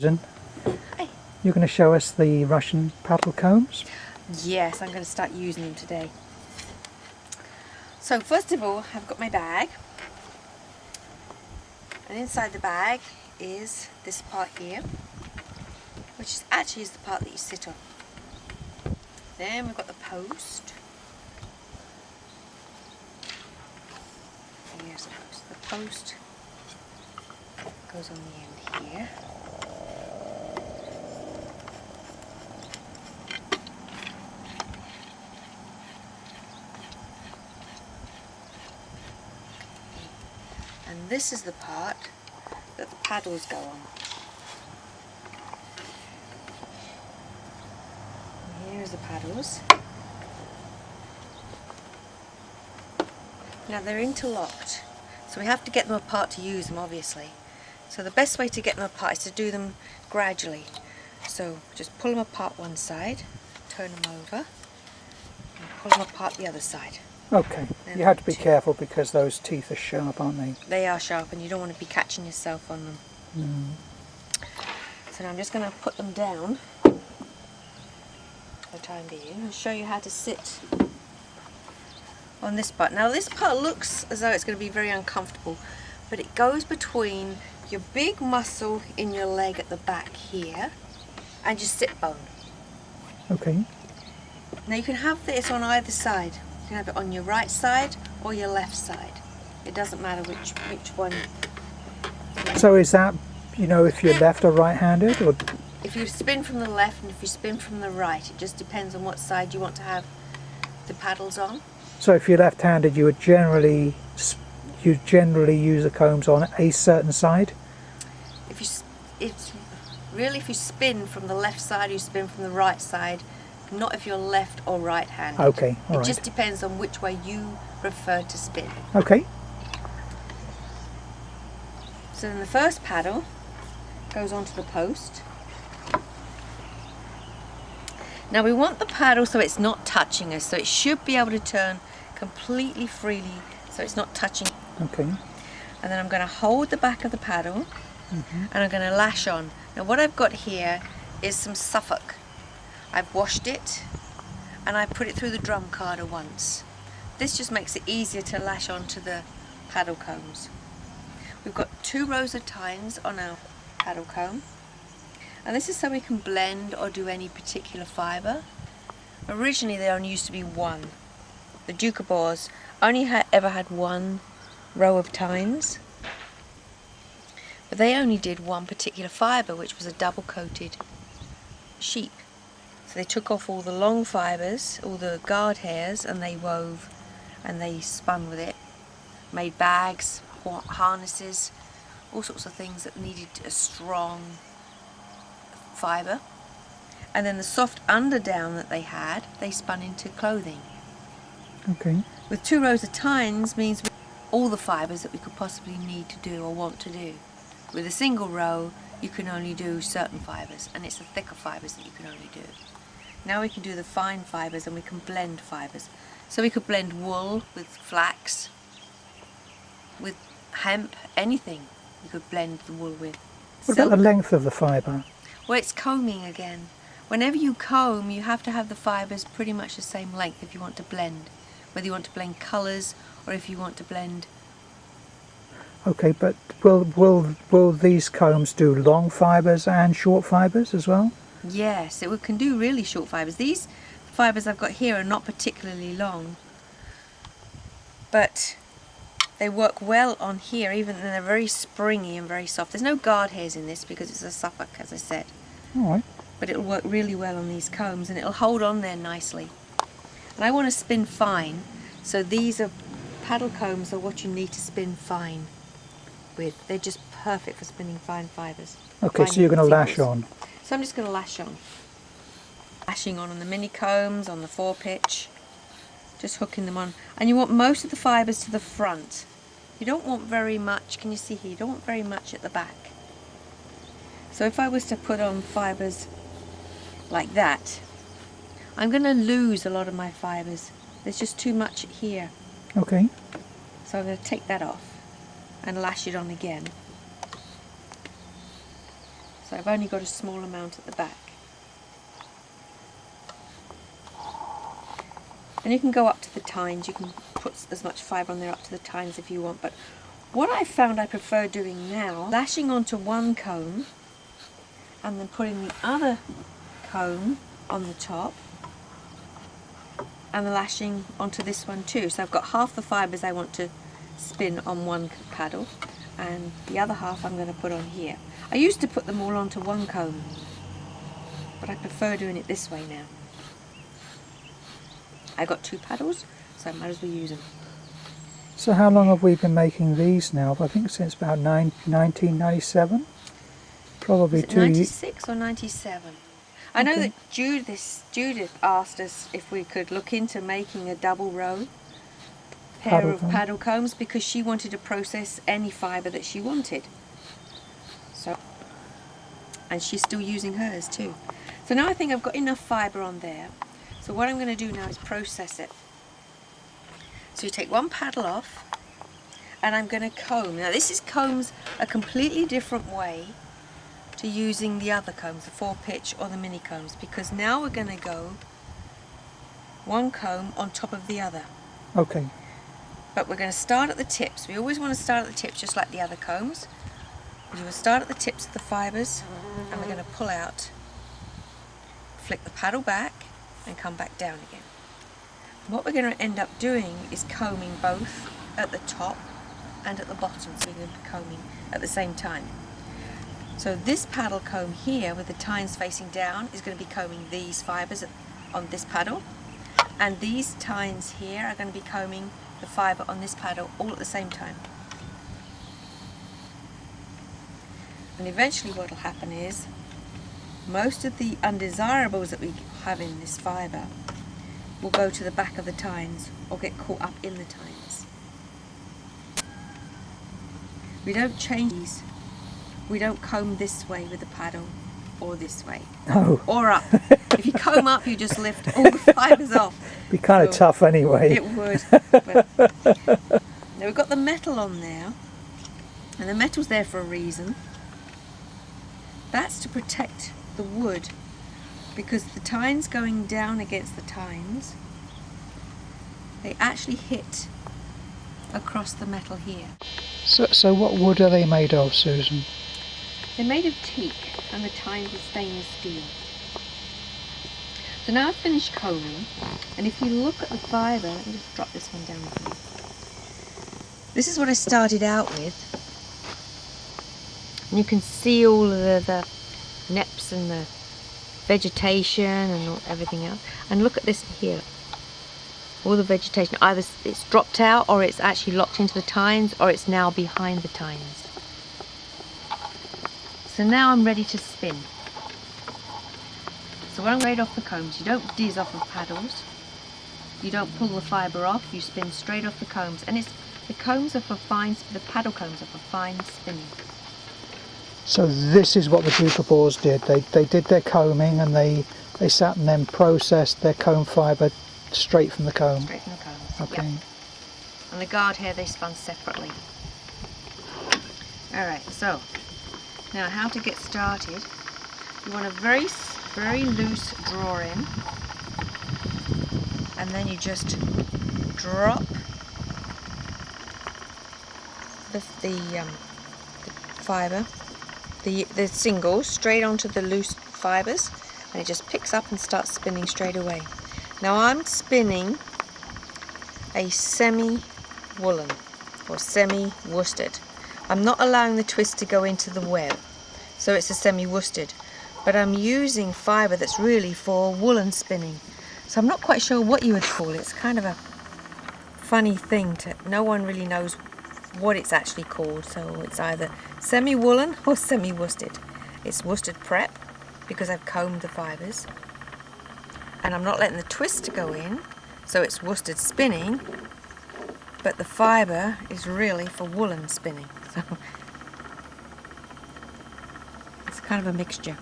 Hey. You're going to show us the Russian paddle combs? Yes, I'm going to start using them today. So first of all, I've got my bag, and inside the bag is this part here, which is actually the part that you sit on. Then we've got the post. Here's the post. The post goes on the end here. And this is the part that the paddles go on. And here's the paddles. Now they're interlocked, so we have to get them apart to use them, obviously. So the best way to get them apart is to do them gradually. So just pull them apart one side, turn them over, and pull them apart the other side. Okay, you have to be careful because those teeth are sharp, aren't they? They are sharp and you don't want to be catching yourself on them. So now I'm just going to put them down for the time being and show you how to sit on this part. Now this part looks as though it's going to be very uncomfortable, but it goes between your big muscle in your leg at the back here and your sit bone. Okay. Now you can have this on either side. You can have it on your right side or your left side. It doesn't matter which one. So is that, you know, if you're left or right-handed, or? If you spin from the left and if you spin from the right, it just depends on what side you want to have the paddles on. So if you're left-handed, you would generally use the combs on a certain side? If you spin from the left side, you spin from the right side. Not if you're left or right-handed. Okay, all right. It just depends on which way you prefer to spin. Okay. So then the first paddle goes onto the post. Now we want the paddle so it's not touching us, so it should be able to turn completely freely so it's not touching. Okay. And then I'm going to hold the back of the paddle and I'm going to lash on. Now what I've got here is some Suffolk. I've washed it and I put it through the drum carder once. This just makes it easier to lash onto the paddle combs. We've got 2 rows of tines on our paddle comb, and this is so we can blend or do any particular fibre. Originally there only used to be 1. The Duke of Boars only ever had 1 row of tines, but they only did 1 particular fibre, which was a double coated sheep. So they took off all the long fibres, all the guard hairs, and they wove and they spun with it, made bags, harnesses, all sorts of things that needed a strong fibre. And then the soft underdown that they had, they spun into clothing. Okay. With 2 rows of tines means all the fibres that we could possibly need to do or want to do. With a single row, you can only do certain fibres, and it's the thicker fibres that you can only do. Now we can do the fine fibres and we can blend fibres. So we could blend wool with flax, with hemp, anything you could blend the wool with. What about the length of the fibre? Well, it's combing again. Whenever you comb, you have to have the fibres pretty much the same length if you want to blend. Whether you want to blend colours or if you want to blend. Okay, but will these combs do long fibres and short fibres as well? Yes, it can do really short fibres. These fibres I've got here are not particularly long, but they work well on here, even though they're very springy and very soft. There's no guard hairs in this because it's a Suffolk, as I said. All right. But it'll work really well on these combs and it'll hold on there nicely. And I want to spin fine, so these are paddle combs are what you need to spin fine with. They're just perfect for spinning fine fibres. Okay, so you're going to lash on. So I'm just going to lash on. Lashing on the mini combs, on the 4-pitch, just hooking them on. And you want most of the fibres to the front. You don't want very much, can you see here, you don't want very much at the back. So if I was to put on fibres like that, I'm going to lose a lot of my fibres. There's just too much here. Okay. So I'm going to take that off and lash it on again. So I've only got a small amount at the back. And you can go up to the tines, you can put as much fibre on there up to the tines if you want, but what I found I prefer doing now, lashing onto one comb and then putting the other comb on the top and the lashing onto this one too. So I've got half the fibres I want to spin on one paddle and the other half I'm going to put on here. I used to put them all onto one comb, but I prefer doing it this way now. I got 2 paddles, so I might as well use them. So how long have we been making these now? I think since about 1997? Probably 2 years. 96 or 97? I know that Judith asked us if we could look into making a double row pair of paddle combs because she wanted to process any fibre that she wanted. So, and she's still using hers too. So now I think I've got enough fibre on there. So what I'm going to do now is process it. So you take one paddle off and I'm going to comb. Now this is combs a completely different way to using the other combs, the 4-pitch or the mini combs, because now we're going to go one comb on top of the other. Okay. But we're going to start at the tips. We always want to start at the tips just like the other combs. We will start at the tips of the fibres and we're going to pull out, flick the paddle back and come back down again. What we're going to end up doing is combing both at the top and at the bottom, so we're going to be combing at the same time. So this paddle comb here with the tines facing down is going to be combing these fibres on this paddle, and these tines here are going to be combing the fibre on this paddle all at the same time. And eventually what will happen is most of the undesirables that we have in this fibre will go to the back of the tines or get caught up in the tines. We don't change these. We don't comb this way with the paddle or this way. Oh. Or up. If you comb up you just lift all the fibres off. Be kind of tough anyway. It would. But now we've got the metal on there, and the metal's there for a reason. That's to protect the wood, because the tines going down against the tines, they actually hit across the metal here. So what wood are they made of, Susan? They're made of teak and the tines are stainless steel. So now I've finished combing, and if you look at the fibre, let me just drop this one down for you. This is what I started out with. And you can see all of the neps and the vegetation and everything else. And look at this here. All the vegetation, either it's dropped out or it's actually locked into the tines or it's now behind the tines. So now I'm ready to spin. So when I'm right off the combs, you don't diz off of paddles. You don't pull the fibre off, you spin straight off the combs. And the combs are for fine, the paddle combs are for fine spinning. So this is what the Ducabores did. They did their combing and they sat and then processed their comb fibre straight from the comb. Straight from the combs. Okay. Yep. And the guard hair they spun separately. Alright, so now how to get started. You want a very loose draw in, and then you just drop the fibre, the singles straight onto the loose fibres, and it just picks up and starts spinning straight away. Now I'm spinning a semi-woolen or semi-worsted. I'm not allowing the twist to go into the web, so it's a semi-worsted. But I'm using fibre that's really for woolen spinning. So I'm not quite sure what you would call it. It's kind of a funny thing no one really knows what it's actually called. So it's either semi-woolen or semi-worsted. It's worsted prep because I've combed the fibres. And I'm not letting the twist go in, so it's worsted spinning, but the fibre is really for woolen spinning. So it's kind of a mixture.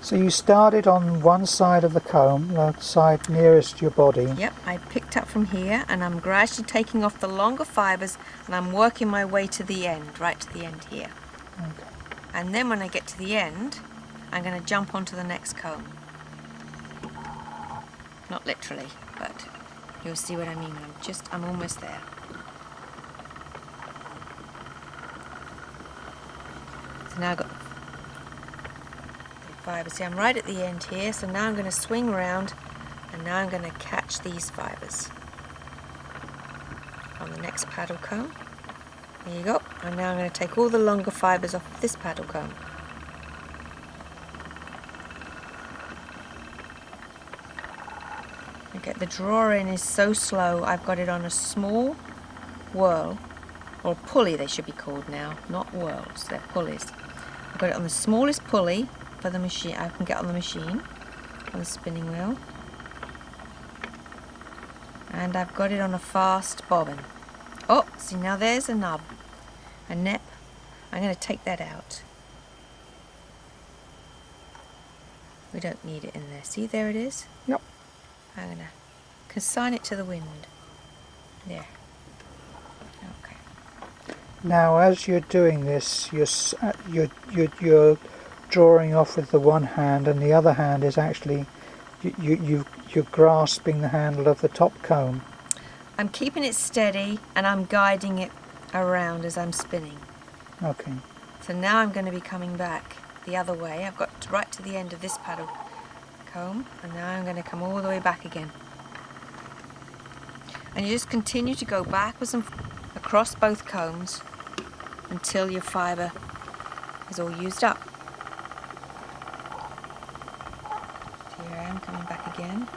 So you started on one side of the comb, the side nearest your body. Yep, I picked up from here and I'm gradually taking off the longer fibres and I'm working my way to the end, right to the end here. Okay. And then when I get to the end, I'm going to jump onto the next comb. Not literally, but you'll see what I mean. I'm almost there. So now I've got the fibres. See, I'm right at the end here, so now I'm going to swing around and now I'm going to catch these fibres on the next paddle comb. There you go. And now I'm going to take all the longer fibres off of this paddle comb. Okay, the drawing is so slow, I've got it on a small whirl, or pulley they should be called now, not whirls, they're pulleys. I've got it on the smallest pulley for the machine I can get on the machine, on the spinning wheel. And I've got it on a fast bobbin. Oh, see now there's a nub, a nip. I'm going to take that out. We don't need it in there. See, there it is? Yep. I'm going to consign it to the wind. There. Okay. Now, as you're doing this, you're drawing off with the one hand, and the other hand is actually you're grasping the handle of the top comb. I'm keeping it steady and I'm guiding it around as I'm spinning. Okay. So now I'm going to be coming back the other way. I've got right to the end of this paddle comb, and now I'm going to come all the way back again. And you just continue to go backwards and across both combs until your fibre is all used up. Here I am coming back again.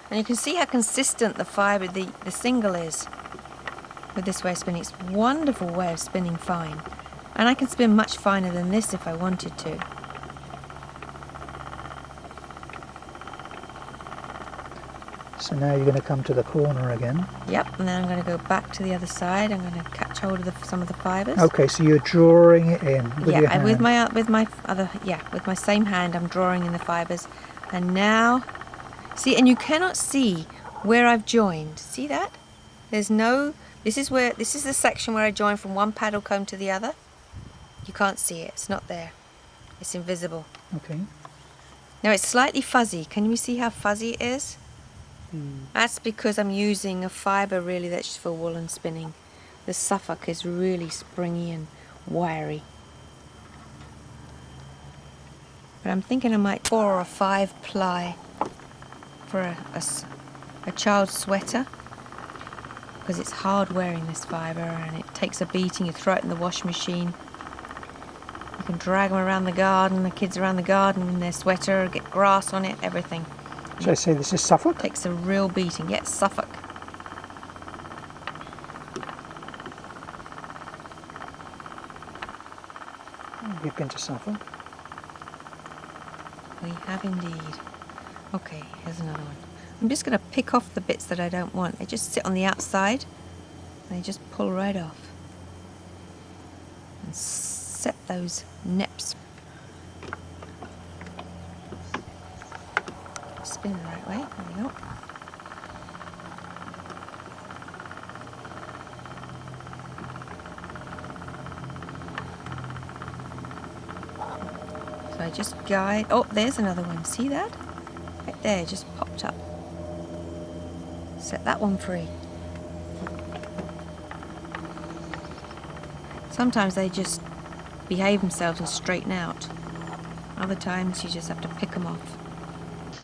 And you can see how consistent the fibre, the single is with this way of spinning. It's a wonderful way of spinning fine. And I can spin much finer than this if I wanted to. So now you're going to come to the corner again. Yep, and then I'm going to go back to the other side. I'm going to catch hold of some of the fibres. Okay, so you're drawing it in with your hand. with my same hand, I'm drawing in the fibres. And now, see, and you cannot see where I've joined. See that? There's no. This is the section where I join from one paddle comb to the other. You can't see it. It's not there. It's invisible. Okay. Now it's slightly fuzzy. Can you see how fuzzy it is? That's because I'm using a fibre really that's for woolen spinning. The Suffolk is really springy and wiry. But I'm thinking I might 4 or 5 ply for a child's sweater, because it's hard wearing this fibre and it takes a beating. You throw it in the washing machine. You can drag them around the garden, the kids around the garden in their sweater, get grass on it, everything. So I say this is Suffolk? Takes a real beating. Yeah, it's Suffolk. You've been to Suffolk? We have indeed. Okay, here's another one. I'm just going to pick off the bits that I don't want. They just sit on the outside and they just pull right off. And set those nips. Spin the right way. There we go. So I just guide. Oh, there's another one. See that? Right there, just popped up. Set that one free. Sometimes they just behave themselves and straighten out. Other times you just have to pick them off.